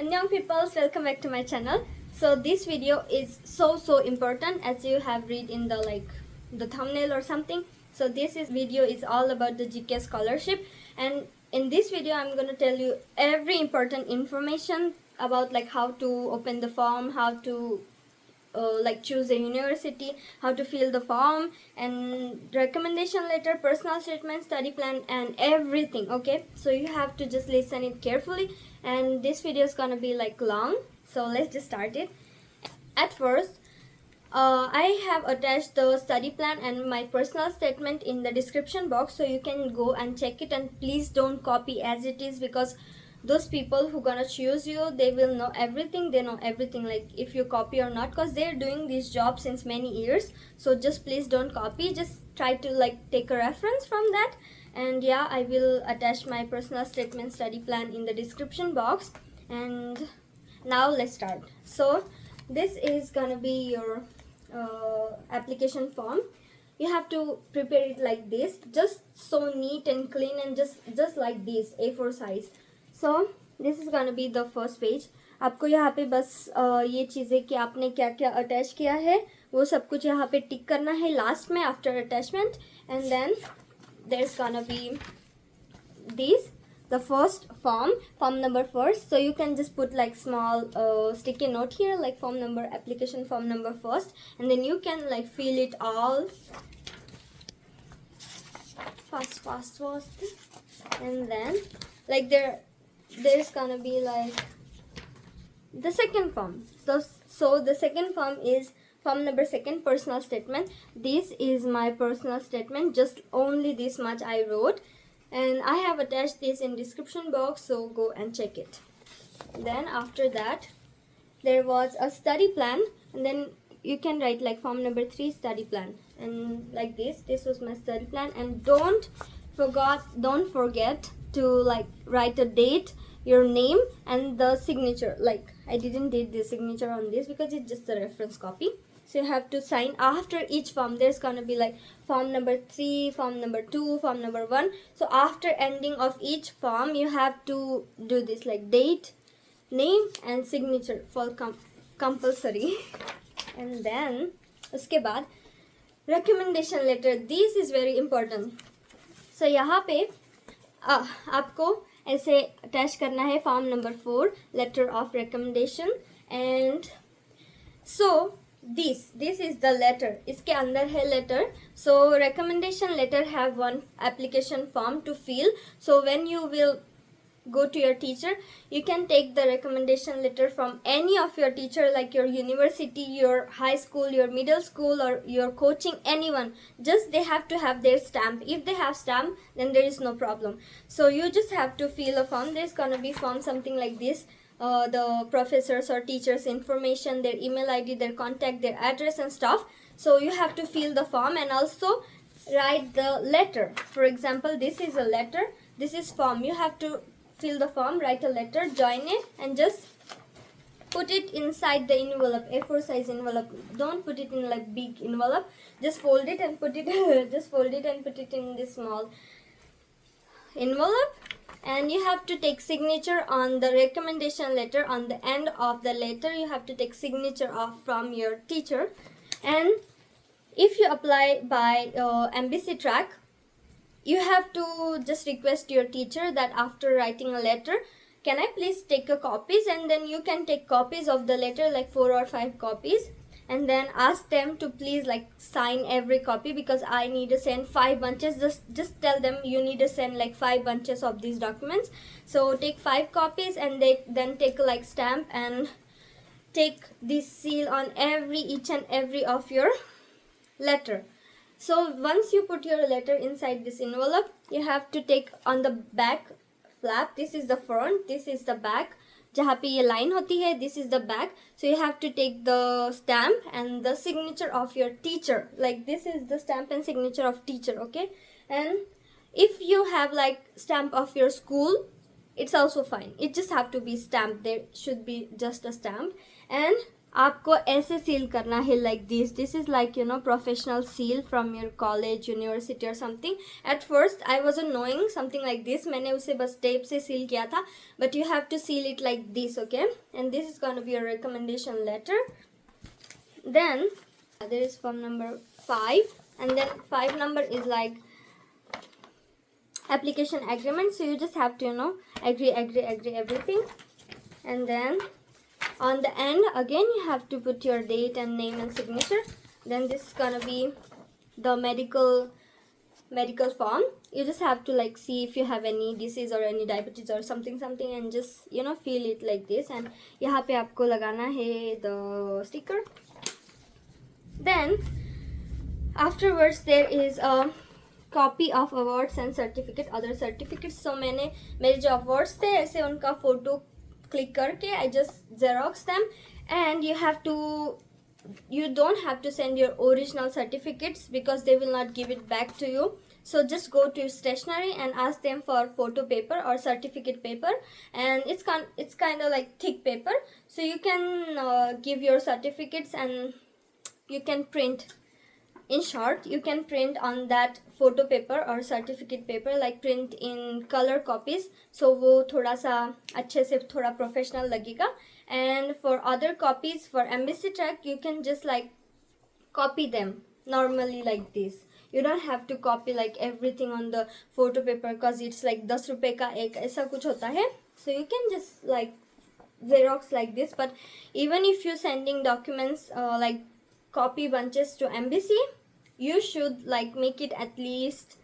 Young people, welcome back to my channel. So this video is so important, as you have read in the thumbnail or something. So this video is all about the GK scholarship, and in this video I'm going to tell you every important information about like how to open the form, how to choose a university, how to fill the form, and recommendation letter, personal statement, study plan, and everything. Okay, so you have to just listen it carefully, and this video is gonna be like long, so let's just start it. At first, I have attached the study plan and my personal statement in the description box, so you can go and check it, and please don't copy as it is, because those people who gonna choose you, they will know everything. They know everything, like if you copy or not, because they're doing this job since many years. So just please don't copy, just try to like take a reference from that. And yeah, I will attach my personal statement, study plan in the description box. And now let's start. So this is gonna be your application form. You have to prepare it like this, just so neat and clean, and just like this A4 size. So this is gonna be the first page. आपको यहाँ पे बस ये चीज़ें कि आपने क्या क्या अटैच किया है वो सब कुछ यहाँ पे टिक करना है लास्ट में after attachment. And then there's gonna be these, the first form number first. So you can just put like small sticky note here, like form number, application form number first, and then you can like fill it all fast. And then like there's gonna be like the second form. So the second form is form number second, personal statement. This is my personal statement, just only this much I wrote, and I have attached this in description box, so go and check it. Then after that there was a study plan, and then you can write like form number 3, study plan, and like this was my study plan. And don't forget to like write a date, your name, and the signature. Like I didn't did the signature on this because it's just a reference copy, so you have to sign after each form. There's gonna be like form number 3, form number 2, form number 1. So after ending of each form you have to do this, like date, name, and signature for compulsory. And then उसके बाद recommendation letter. This is very important. So यहाँ पे आपको ऐसे attach करना है form number 4, letter of recommendation. And so this is the letter. इसके अंदर है letter. So recommendation letter have one application form to fill. So when you will go to your teacher, you can take the recommendation letter from any of your teacher, like your university, your high school, your middle school, or your coaching, anyone. Just they have to have their stamp. If they have stamp, then there is no problem. So you just have to fill a form. There's gonna be form something like this, the professors or teachers information, their email ID, their contact, their address and stuff. So you have to fill the form and also write the letter. For example, this is a letter, this is form. You have to fill the form, write a letter, join it, and just put it inside the envelope, A4 size envelope. Don't put it in like big envelope, just fold it and put it just fold it and put it in this small envelope. And you have to take signature on the recommendation letter. On the end of the letter you have to take signature of from your teacher. And if you apply by MBC track, you have to just request your teacher that after writing a letter, can I please take a copies, and then you can take copies of the letter, like 4 or 5 copies, and then ask them to please like sign every copy, because I need to send 5 bunches. Just tell them you need to send like 5 bunches of these documents. So take 5 copies, and they then take like stamp and take this seal on each and every of your letter. So once you put your letter inside this envelope, you have to take on the back flap. This is the front, this is the back. जहाँ पे ये line होती है, this is the back. So you have to take the stamp and the signature of your teacher. Like this is the stamp and signature of teacher, okay? And if you have like stamp of your school, it's also fine. It just have to be stamped. There should be just a stamp. And आपको ऐसे seal करना है like this is like you know professional seal from your college university और something. At first I was knowing something like this, मैंने उसे बस tape से seal किया था, but you have to seal it like this. Okay, and this is gonna be a recommendation letter. Then there is form number 5, and then 5 number is like application agreement. So you just have to, you know, agree everything, and then on the end again you have to put your date and name and signature. Then this is gonna be the medical form. You just have to like see if you have any disease or any diabetes or something and just, you know, fill it like this, and यहाँ पे आपको लगाना है the sticker. Then afterwards there is a copy of awards and certificate, other certificates. So मैंने मेरे जो awards थे ऐसे उनका photo click करके I just xerox them, and you don't have to send your original certificates because they will not give it back to you. So just go to your stationery and ask them for photo paper or certificate paper, and it's kind of like thick paper, so you can give your certificates and you can print. In short, you can print on that photo paper or certificate paper, like print in color copies, so वो थोड़ा सा अच्छे से थोड़ा professional लगेगा. And for other copies for embassy track, you can just like copy them normally like this. You don't have to copy like everything on the photo paper because it's like 10 रुपए का एक ऐसा कुछ होता है. So you can just like xerox like this. But even if you're sending documents like copy bunches to embassy, you should like make it at least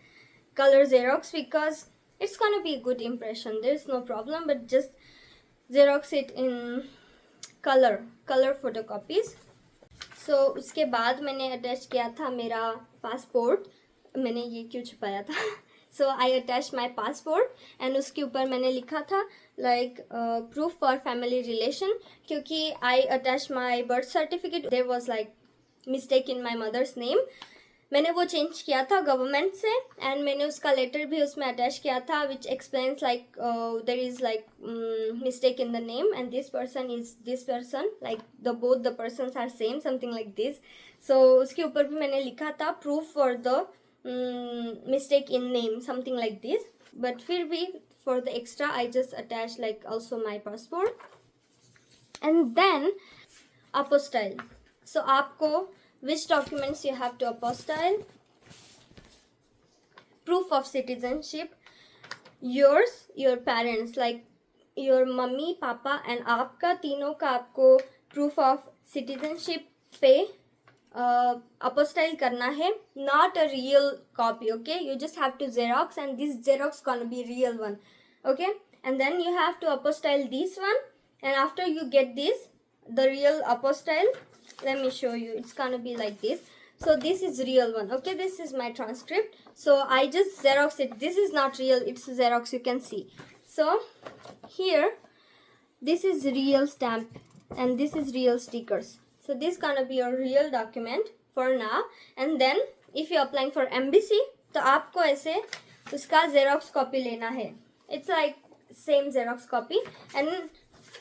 color xerox because it's gonna be a good impression. There's no problem, but just xerox it in color photocopies. So उसके बाद मैंने attach किया था मेरा passport. मैंने ये क्यों छुपाया था? So I attached my passport, and उसके ऊपर मैंने लिखा था like proof for family relation, क्योंकि I attached my birth certificate. There was like mistake in my mother's name. मैंने वो चेंज किया था गवर्नमेंट से, एंड मैंने उसका लेटर भी उसमें अटैच किया था which explains like there is like mistake in the name and this person is this person, like the both the persons are same, something like this. So उसके ऊपर भी मैंने लिखा था proof for the mistake in name, something like this. But फिर भी for the extra I just attach like also my passport. And then apostille. So आपको which documents you have to apostille? Proof of citizenship, yours, your parents, like your mummy, papa and आपका तीनों का आपको proof of citizenship पे apostille करना है. Not a real copy, okay? You just have to xerox, and this xerox gonna be real one, okay? And then you have to apostille this one, and after you get this, the real apostille, let me show you. It's gonna be like this. So this is real one, okay? This is my transcript. So I just xerox it. This is not real, it's xerox, you can see. So here this is real stamp and this is real stickers. So this is gonna be a real document for now. And then if you're applying for embassy, तो आपको ऐसे उसका xerox copy लेना है. It's like same xerox copy, and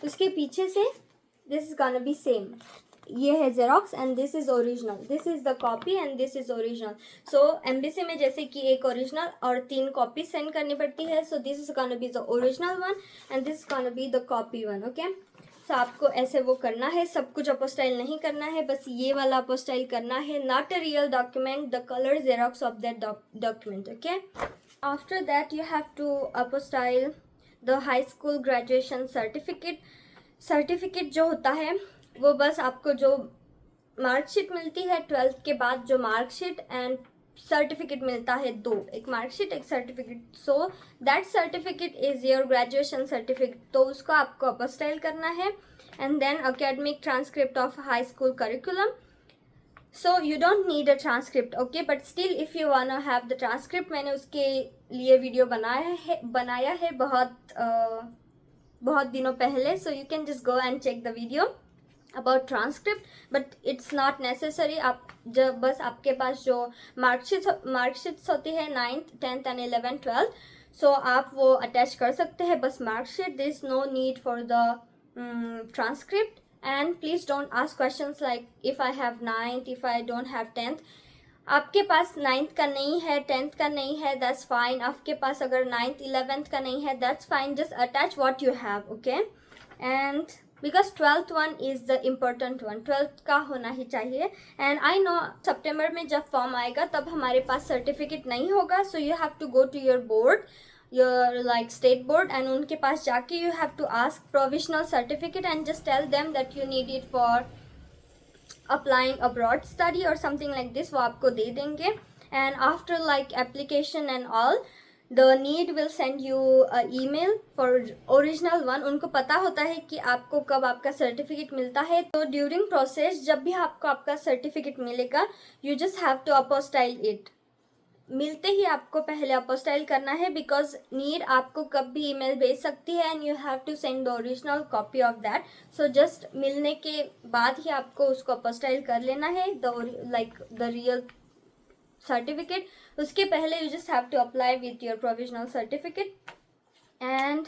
उसके पीछे से this is gonna be same. ये है xerox and this is original. This is the copy and this is original. So embassy में जैसे कि एक original और 3 कॉपी सेंड करनी पड़ती है. So this is gonna be the original one and this is gonna be the copy one, okay? So आपको ऐसे वो करना है. सब कुछ apostille नहीं करना है, बस ये वाला apostille करना है. Not a real document, the color xerox of that document, okay? After that you have to apostille the high school graduation certificate. Certificate जो होता है वो बस आपको जो मार्कशीट मिलती है 12th के बाद, जो मार्कशीट एंड सर्टिफिकेट मिलता है, 2, एक मार्कशीट एक certificate. So that certificate is your graduation certificate. तो उसको आपको अपस्टाइल करना है. And then academic transcript of high school curriculum. So you don't need a transcript, okay, but still if you want have the transcript, मैंने उसके लिए video बनाया है बहुत दिनों पहले. So you can just go and check the video about transcript, but it's not necessary. आप जब बस आपके पास जो मार्कशीट्स होती है 9th 10th and 11th 12th, so आप वो अटैच कर सकते हैं बस marksheet. there is no need for the transcript. and please don't ask questions like if I have 9th, if I don't have 10th. आपके पास 9th का नहीं है, 10th का नहीं है, that's fine. आपके पास अगर 9th 11th का नहीं है, that's fine. Just attach what you have, okay? And because 12th one is the important one, 12th का होना ही चाहिए. And I know सितंबर में जब फॉर्म आएगा तब हमारे पास सर्टिफिकेट नहीं होगा, so you have to go to your board, your like state board, and उनके पास जाके you have to ask provisional certificate and just tell them that you need it for applying abroad study or something like this. वो आपको दे देंगे. And after like application and all, the need will send you a email for original one. उनको पता होता है कि आपको कब आपका सर्टिफिकेट मिलता है, तो ड्यूरिंग प्रोसेस जब भी आपको आपका सर्टिफिकेट मिलेगा, you just have to apostille it. मिलते ही आपको पहले अपोस्टाइल करना है, बिकॉज नीड आपको कब भी ईमेल भेज सकती है and you have to send the original copy of that. So just मिलने के बाद ही आपको उसको अपोस्टाइल कर लेना है, द रियल सर्टिफिकेट. उसके पहले you just have to apply with your provisional certificate and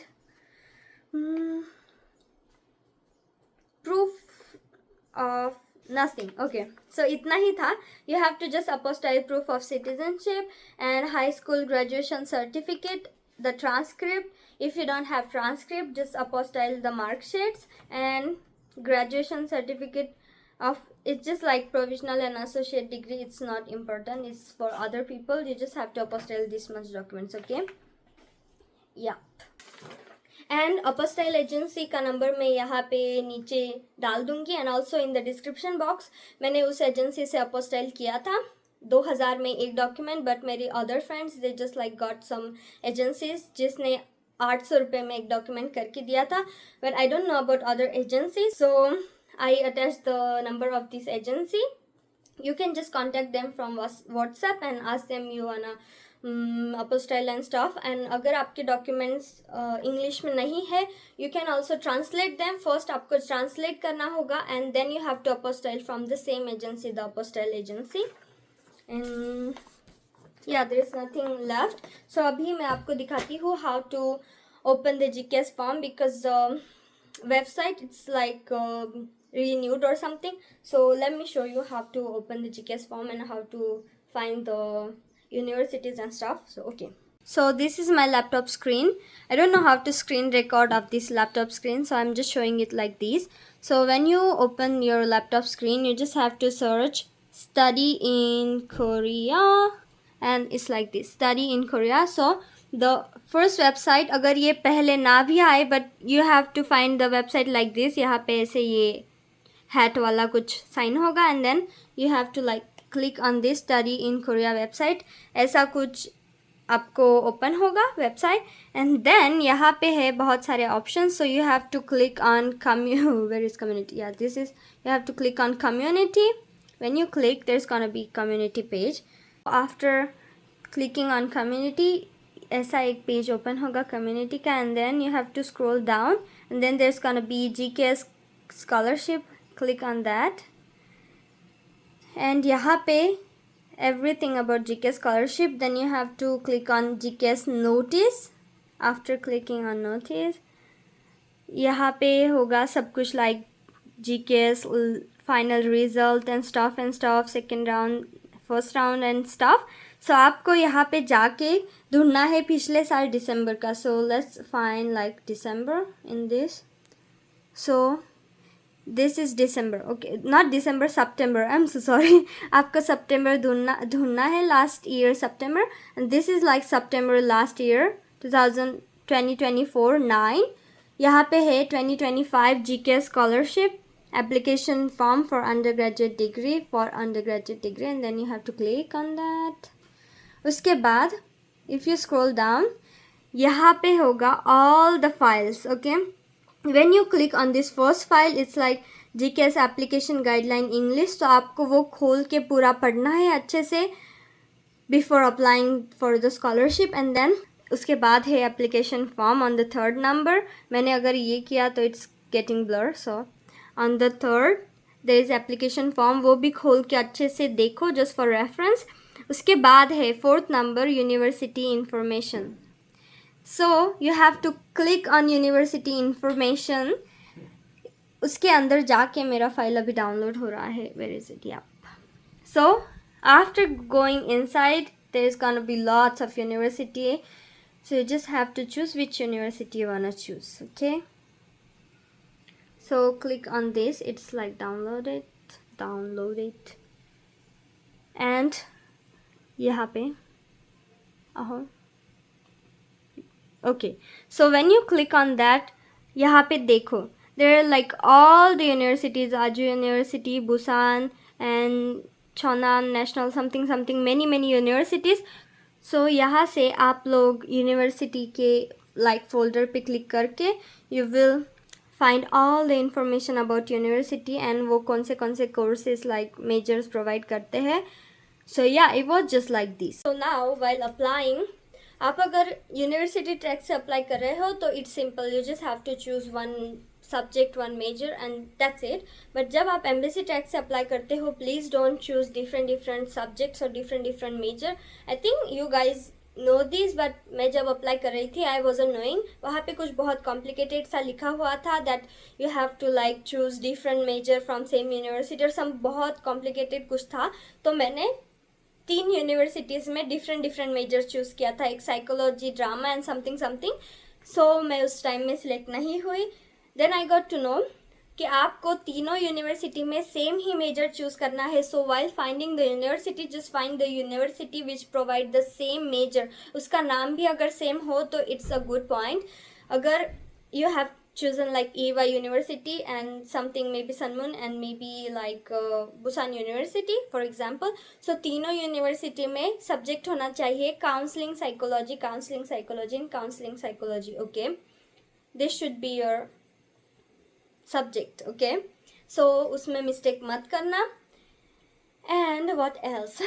proof of nothing. Okay, so इतना ही था. You have to just apostille proof of citizenship and high school graduation certificate, the transcript. If you don't have transcript, just apostille the mark sheets and graduation certificate of, it's just like provisional and associate degree. It's not important, it's for other people. You just have to apostille this much documents. Okay, yeah. And apostille agency का number मैं यहाँ पे नीचे डाल दूंगी, and also in the description box. मैंने उस agency से अपोस्टाइल किया था 2000 में एक डॉक्यूमेंट, बट मेरी other friends they just like got some agencies जिसने 800 रुपये में एक डॉक्यूमेंट करके दिया था. But I don't know about other agency, so I attach the number of this agency. You can just contact them from WhatsApp and ask them you wanna apostille and stuff. And अगर आपके documents English में नहीं है, you can also translate them. First आपको translate करना होगा and then you have to apostille from the same agency, the apostille agency. And yeah, there is nothing left. So अभी मैं आपको दिखाती हूँ how to open the GKS form, because website it's like renewed or something. So let me show you how to open the GKS form and how to find the universities and stuff. So okay, so this is my laptop screen. I don't know how to screen record of this laptop screen, so I'm just showing it like this. So when you open your laptop screen, you just have to search study in Korea, and it's like this, study in Korea. So the first website, अगर ये पहले ना भी आए, but you have to find the website like this. यहाँ पे ऐसे ये हैट वाला कुछ साइन होगा, and then you have to like click on this study in Korea website. ऐसा कुछ आपको ओपन होगा वेबसाइट, एंड देन यहाँ पे है बहुत सारे options. So you have to click on where is community, या this is, you have to click on community. When you click there is gonna be community page. After clicking on community ऐसा एक page open होगा community का, and then you have to scroll down, and then there is gonna be GKS scholarship. Click on that, and यहाँ पे everything about GKS scholarship. Then you have to click on GKS notice. After clicking on notice, यहाँ पे होगा सब कुछ like GKS final result and stuff, second round, first round and stuff. So आपको यहाँ पे जाके ढूंढना है पिछले साल दिसंबर का. So let's find like December in this. So this is December, okay, not December, September, I'm so sorry. आपको September ढूंढना है, last year September, and this is like September last year 2024 9. यहाँ पे है 2025 GKS scholarship application form for undergraduate degree, and then you have to click on that. उसके बाद if you scroll down, यहाँ पे होगा all the files. Okay, when you click on this first file, it's like GKS application guideline English. तो आपको वो खोल के पूरा पढ़ना है अच्छे से before applying for the scholarship. And then उसके बाद है application form on the 3rd number. मैंने अगर ये किया तो it's getting blur. So on the 3rd there is application form, वो भी खोल के अच्छे से देखो just for reference. उसके बाद है 4th number, university information. So you have to click on university information. उसके अंदर जाके मेरा फाइल अभी डाउनलोड हो रहा है. Where is it? Yeah. So after going inside, there is gonna be lots of university. So you just have to choose which university you wanna choose. Okay. So click on this. It's like download it, and यहाँ पे okay. So when you click on that, यहाँ पे देखो, there are like all the universities, Aju University, Busan, and Chonan National something many universities. So यहाँ से आप लोग university के like folder पे click करके you will find all the information about university and वो कौन से courses like majors provide करते हैं. So yeah, it was just like this. So now while applying, आप अगर यूनिवर्सिटी ट्रैक से अप्लाई कर रहे हो तो it's simple, you just have to choose one subject, one major and that's it. But जब आप एमबीसी ट्रैक से अप्लाई करते हो, please don't choose different subjects और different major. I think you guys know this, but मैं जब apply कर रही थी आई वॉजंट नोइंग. वहाँ पे कुछ बहुत कॉम्प्लिकेटेड सा लिखा हुआ था that you have to like choose different major from same university और सम बहुत कॉम्प्लिकेटेड कुछ था. तो मैंने 3 यूनिवर्सिटीज़ में डिफरेंट मेजर्स चूज़ किया था, एक psychology, drama and something. So मैं उस टाइम में सिलेक्ट नहीं हुई. Then I got to know कि आपको तीनों यूनिवर्सिटी में सेम ही मेजर चूज़ करना है. So while finding the university, just find the university which provide the same major. उसका नाम भी अगर सेम हो तो इट्स अ गुड पॉइंट. अगर you have chosen like EY University and something maybe Sunmoon and maybe like Busan University for example. So तीनों university में subject होना चाहिए counselling psychology and counselling psychology. Okay, this should be your subject. Okay, so उसमें mistake मत करना. And what else,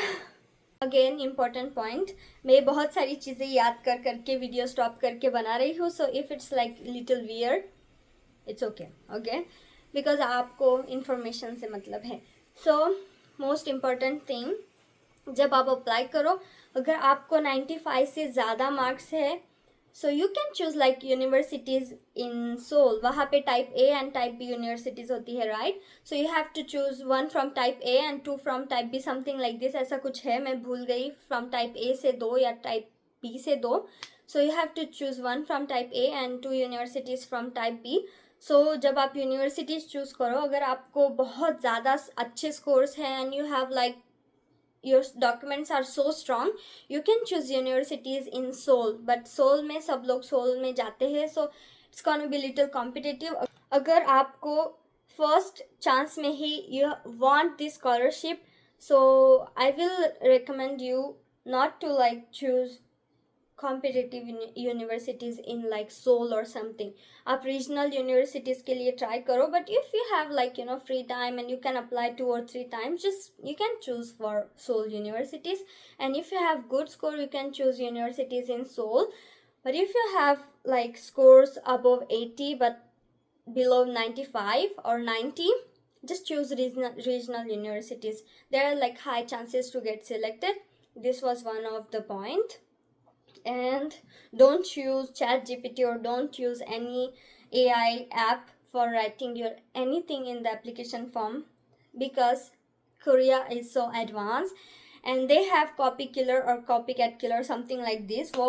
again important point, मैं बहुत सारी चीज़ें याद करके वीडियो स्टॉप करके बना रही हूँ. So if it's like little weird, it's okay. Okay, because आपको इन्फॉर्मेशन से मतलब है. सो मोस्ट इम्पॉर्टेंट थिंग, जब आप अप्लाई करो, अगर आपको 95 से ज़्यादा मार्क्स है, so you can choose like universities in Seoul. वहाँ पे type A and type B universities होती है, right? So you have to choose 1 from type A and 2 from type B, something like this. ऐसा कुछ है, मैं भूल गई. फ्रॉम टाइप ए से 2 या टाइप बी से 2. So you have to choose 1 from type A and 2 universities from type B. So जब आप यूनिवर्सिटीज़ चूज़ करो, अगर आपको बहुत ज़्यादा अच्छे स्कोर्स हैं and you have like your documents are so strong, you can choose universities in Seoul. But Seoul में सब लोग Seoul में जाते हैं, so it's gonna be little competitive. अगर आपको first chance में ही you want this scholarship, so I will recommend you not to like choose competitive universities in like Seoul or something. आप regional universities के लिए try करो, but if you have like free time and you can apply 2 or 3 times, just you can choose for Seoul universities. And if you have good score, you can choose universities in Seoul. But if you have like scores above 80 but below 95 or 90, just choose regional universities. There are like high chances to get selected. This was one of the point. And don't use ChatGPT or don't use any AI app for writing your anything in the application form, because Korea is so advanced and they have copy killer or copycat killer, something like this. वो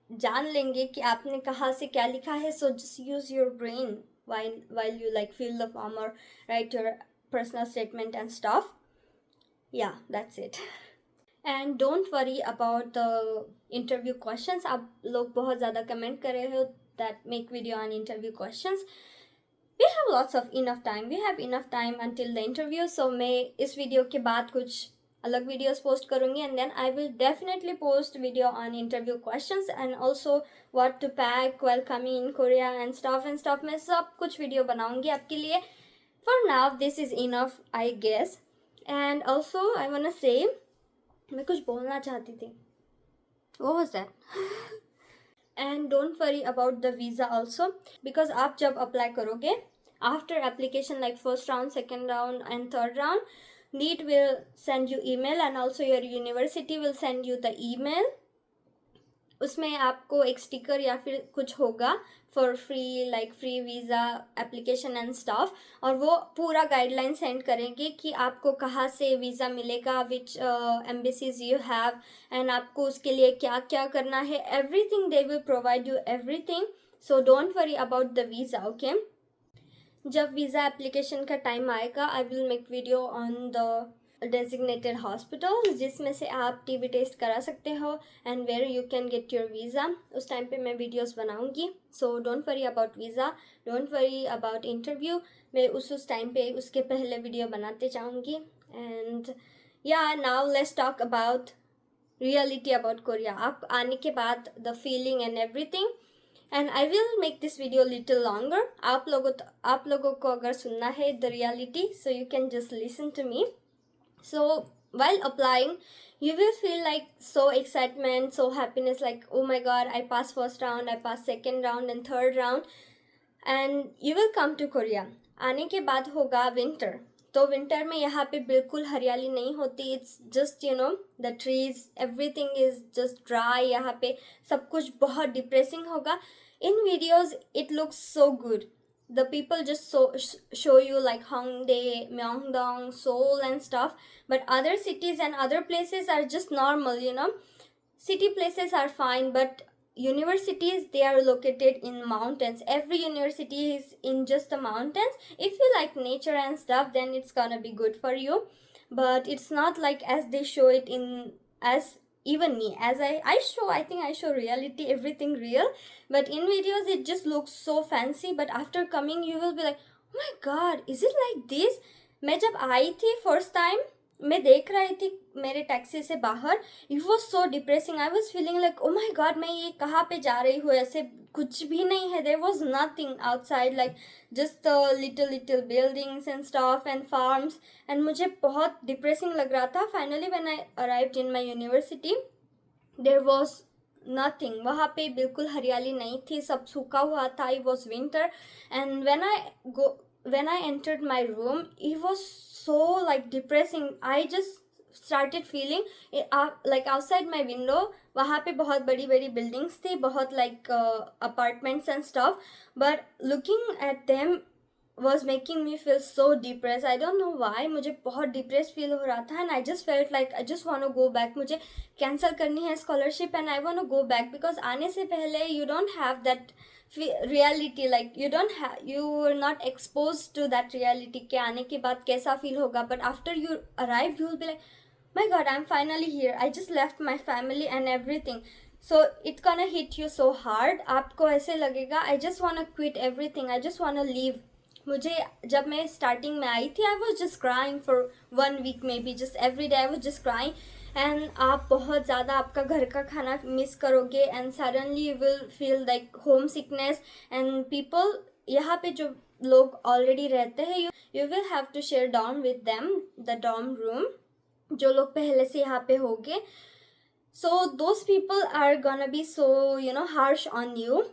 जान लेंगे कि आपने कहाँ से क्या लिखा है. So just use your brain while you like fill the form or write your personal statement and stuff. Yeah, that's it. And don't worry about the interview questions. आप लोग बहुत ज़्यादा कमेंट कर रहे हो that make video on interview questions. We have lots of enough time, we have enough time until the interview. So मैं इस video के बाद कुछ अलग वीडियोस पोस्ट करूँगी and then I will definitely post video on interview questions and also what to pack well coming in Korea and stuff. मैं सब कुछ वीडियो बनाऊँगी आपके लिए. For now this is enough I guess. And also I want to say, मैं कुछ बोलना चाहती थी. What was that? And don't worry about the visa also, because आप जब अप्लाई करोगे, after application like first round, second round and third round, NEET will send you email and also your university will send you the email उसमें आपको एक sticker या फिर कुछ होगा for free, like free visa application and staff, और वो पूरा गाइडलाइन सेंड करेंगे कि आपको कहाँ से वीज़ा मिलेगा, which embassies you have, and आपको उसके लिए क्या क्या करना है, everything they will provide you everything. So don't worry about the visa, okay. जब वीज़ा एप्लीकेशन का टाइम आएगा, I will make video on the designated hospital जिसमें से आप टीबी टेस्ट करा सकते हो and where you can get your visa. उस टाइम पे मैं वीडियोस बनाऊंगी. So don't worry about visa, don't worry about interview. मैं उस टाइम पे उसके पहले वीडियो बनाते जाऊंगी. And yeah now let's talk about reality about Korea. आप आने के बाद the feeling and everything. And I will make this video little longer. आप लोगों को अगर सुनना है the reality, so you can just listen to me. So while applying, you will feel like so excitement, so happiness, like oh my god, I passed first round, I passed second round and third round, and you will come to Korea. आने के बाद होगा winter. तो winter में यहाँ पे बिल्कुल हरियाली नहीं होती. It's just the trees, everything is just dry. यहाँ पे सब कुछ बहुत डिप्रेसिंग होगा. In videos it looks so good. The people just show you like Hongdae, Myeongdong, Seoul and stuff, but other cities and other places are just normal, City places are fine, but universities, they are located in mountains. Every university is in just the mountains. If you like nature and stuff, then it's gonna be good for you, but it's not like as they show it in, as even me, as I think I show reality, everything real, but in videos it just looks so fancy, but after coming you will be like, oh my god, is it like this. मैं जब आई थी first time, मैं देख रही थी मेरे taxi से बाहर, it was so depressing. I was feeling like oh my God, मैं ये कहाँ पे जा रही हूँ, ऐसे कुछ भी नहीं है. There was nothing outside, like just little buildings and stuff and farms, and मुझे बहुत डिप्रेसिंग लग रहा था. Finally when I arrived in my university, there was nothing. वहाँ पे बिल्कुल हरियाली नहीं थी, सब सूखा हुआ था. It was winter. And when I entered my room, it was so like depressing. I just started feeling like outside my window, वहाँ पे बहुत बड़ी बड़ी buildings थी, बहुत like apartments and stuff, but looking at them was making me feel so depressed. I don't know why, मुझे बहुत depressed feel हो रहा था, and I just felt like I just want to go back. मुझे cancel करनी है scholarship and I want to go back, because आने से पहले you don't have that reality, like you were not exposed to that reality कि आने के बाद कैसा feel होगा. But after you arrive, you will be like, my god, I'm finally here. I just left my family and everything. So it's gonna hit you so hard. आपको ऐसे लगेगा I just wanna quit everything, I just wanna leave. मुझे जब मैं starting में आई थी, I was just crying for 1 week maybe, just every day I was just crying. And आप बहुत ज़्यादा आपका घर का खाना मिस करोगे, and suddenly you will feel like homesickness. And people, यहाँ पे जो लोग ऑलरेडी रहते हैं, you will have to share dorm with them, the dorm room, जो लोग पहले से यहाँ पे होंगे. So those people are gonna be so harsh on you.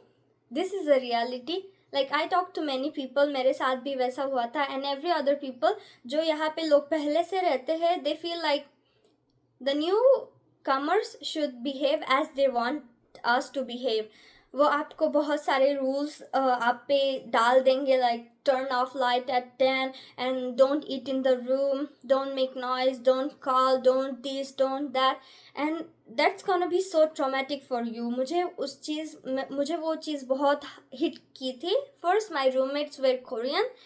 This is a reality. Like I talk to many people, मेरे साथ भी वैसा हुआ था. एंड एवरी अदर पीपल, जो यहाँ पे लोग पहले से रहते हैं, they feel like the newcomers should behave as they want us to behave. वो आपको बहुत सारे रूल्स आप पे डाल देंगे, like turn off light at 10 and don't eat in the room, don't make noise, don't call, don't this, don't that, and that's gonna be so traumatic for you. मुझे वो चीज़ बहुत हिट की थी. First, my roommates were Korean.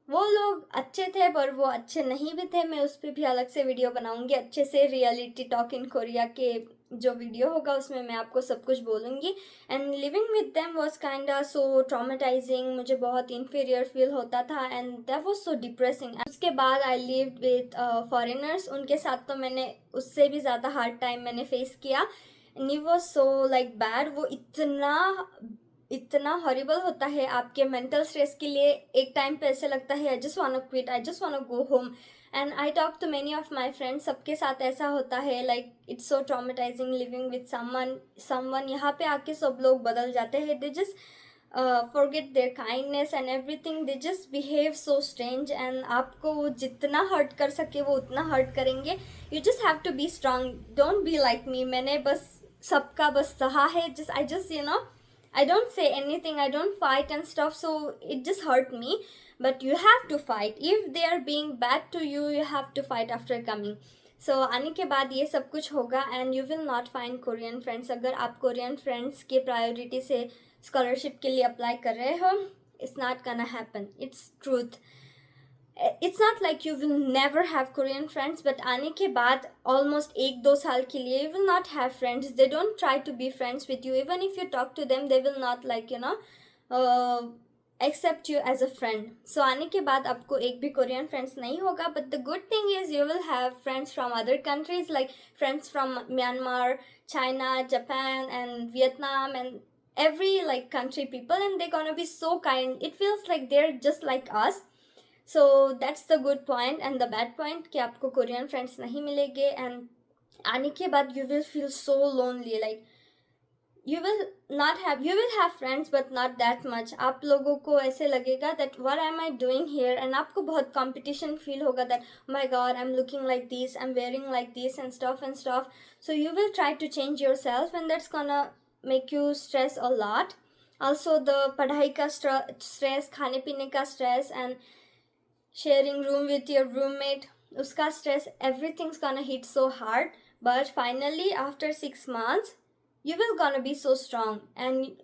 वो लोग अच्छे थे, पर वो अच्छे नहीं भी थे. मैं उस पर भी अलग से वीडियो बनाऊंगी, अच्छे से रियलिटी टॉक इन कोरिया के जो वीडियो होगा उसमें मैं आपको सब कुछ बोलूँगी. And living with them was kinda so traumatising. मुझे बहुत इन्फीरियर फील होता था, and that was so depressing. उसके बाद आई लिव्ड विद फॉरेनर्स. उनके साथ तो मैंने उससे भी ज़्यादा हार्ड टाइम मैंने फेस किया. And it was so like bad. वो इतना हॉरिबल होता है आपके मेंटल स्ट्रेस के लिए. एक टाइम पे ऐसे लगता है I just want to quit, I just want to go home. And I talk to many of my friends, सबके साथ ऐसा होता है. Like it's so traumatising living with someone. यहाँ पे आके सब लोग बदल जाते हैं. They just forget their kindness and everything. They just behave so strange, and आपको वो जितना हर्ट कर सके वो उतना हर्ट करेंगे. You just have to be strong, don't be like me. मैंने बस सबका बस सहा है. Just I just I don't say anything, I don't fight and stuff, so it just hurt me. But you have to fight. If they are being bad to you, you have to fight after coming. So आने के बाद ये सब कुछ होगा and you will not find Korean friends. अगर आप Korean friends के priority से scholarship के लिए apply कर रहे हो, it's not gonna happen. It's truth. It's not like you will never have Korean friends, but आने के बाद almost 1-2 साल के लिए you will not have friends. They don't try to be friends with you. Even if you talk to them, they will not accept you as a friend. So आने के बाद आपको एक भी Korean friends नहीं होगा. But the good thing is you will have friends from other countries, like friends from Myanmar, China, Japan, and Vietnam, and every country people, and they're gonna be so kind. It feels like they're just like us. So that's the good point. And the bad point कि आपको Korean friends नहीं मिलेंगे, and आने के बाद you will feel so lonely. Like you will have friends but not that much. आप लोगों को ऐसे लगेगा that what am I doing here, and आपको बहुत competition feel होगा that oh my god, I'm looking like this, I'm wearing like this and stuff. So you will try to change yourself, and that's gonna make you stress a lot. Also the पढ़ाई का stress, खाने पीने का stress, and sharing room with your roommate, uska stress, everything's gonna hit so hard. But finally after 6 months you will gonna be so strong, and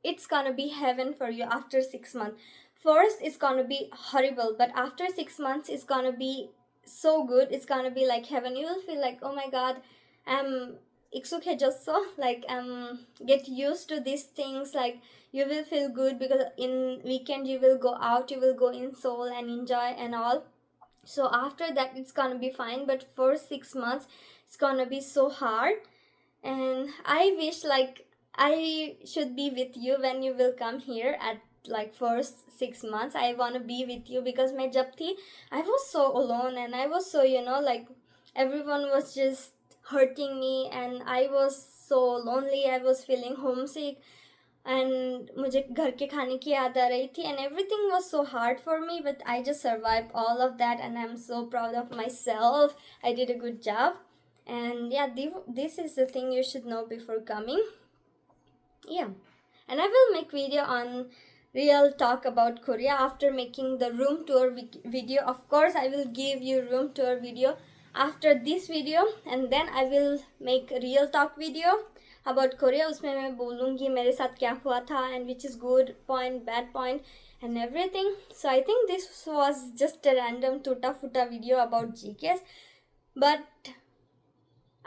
it's gonna be heaven for you after 6 months. First it's gonna be horrible, but after 6 months it's gonna be so good. It's gonna be like heaven. You will feel like oh my god, iksuke just so like get used to these things. Like you will feel good because in weekend you will go out, you will go in Seoul and enjoy and all. So after that it's gonna be fine, but for 6 months it's gonna be so hard. And I wish like I should be with you when you will come here at first 6 months. I want to be with you because मैं जब थी I was so alone, and I was so like everyone was just hurting me, and I was so lonely. I was feeling homesick, and मुझे घर के खाने की याद आ रही थी, and everything was so hard for me, but I just survived all of that, and I'm so proud of myself. I did a good job. And yeah, this is the thing you should know before coming. Yeah, and I will make video on real talk about Korea after making the room tour video. Of course I will give you room tour video after this video, and then I will make a real talk video about Korea. उसमें मैं बोलूँगी मेरे साथ क्या हुआ था, and which is good point, bad point, and everything. So I think this was just a random tuta futa video about GKs, but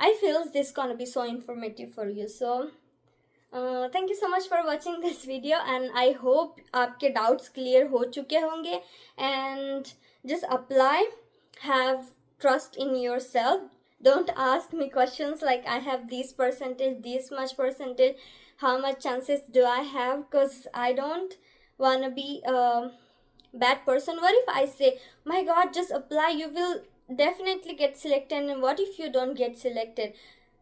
I feel this gonna be so informative for you. So thank you so much for watching this video, and I hope आपके doubts clear हो चुके होंगे. And just apply, have trust in yourself. Don't ask me questions like I have this percentage, this much percentage, how much chances do I have, because I don't want to be a bad person. What if I say my god, just apply, you will definitely get selected, and what if you don't get selected?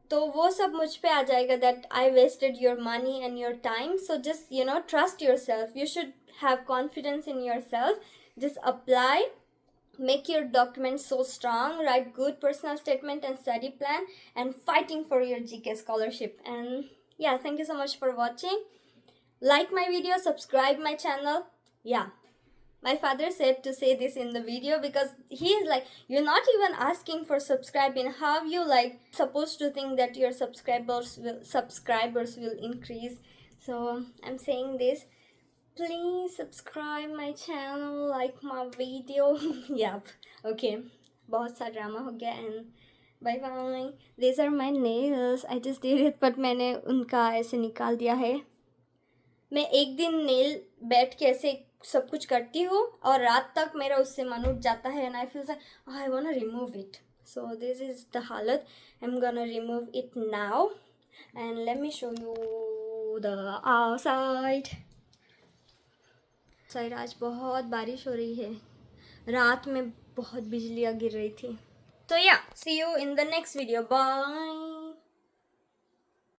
तो वो सब मुझ पे आ जाएगा that I wasted your money and your time. So just trust yourself. You should have confidence in yourself. Just apply, make your documents so strong, write good personal statement and study plan, and fighting for your GK scholarship. And yeah, thank you so much for watching. Like my video, subscribe my channel. Yeah, my father said to say this in the video because he is like, you're not even asking for subscribing. How you supposed to think that your subscribers will increase? So I'm saying this. Please subscribe my channel, like my video. Yep. Okay. बहुत सा drama हो गया, and bye bye. These are my nails. I just did it, but मैंने उनका ऐसे निकाल दिया है. मैं एक दिन नेल बैठ के ऐसे सब कुछ करती हूँ और रात तक मेरा उससे मन उठ जाता है, and I feel like oh, I want to remove it. So this is the halat. I'm gonna remove it now, and let me show you the outside. आज बहुत बारिश हो रही है. रात में बहुत बिजलियाँ गिर रही थी. So yeah, see you in the next video. Bye.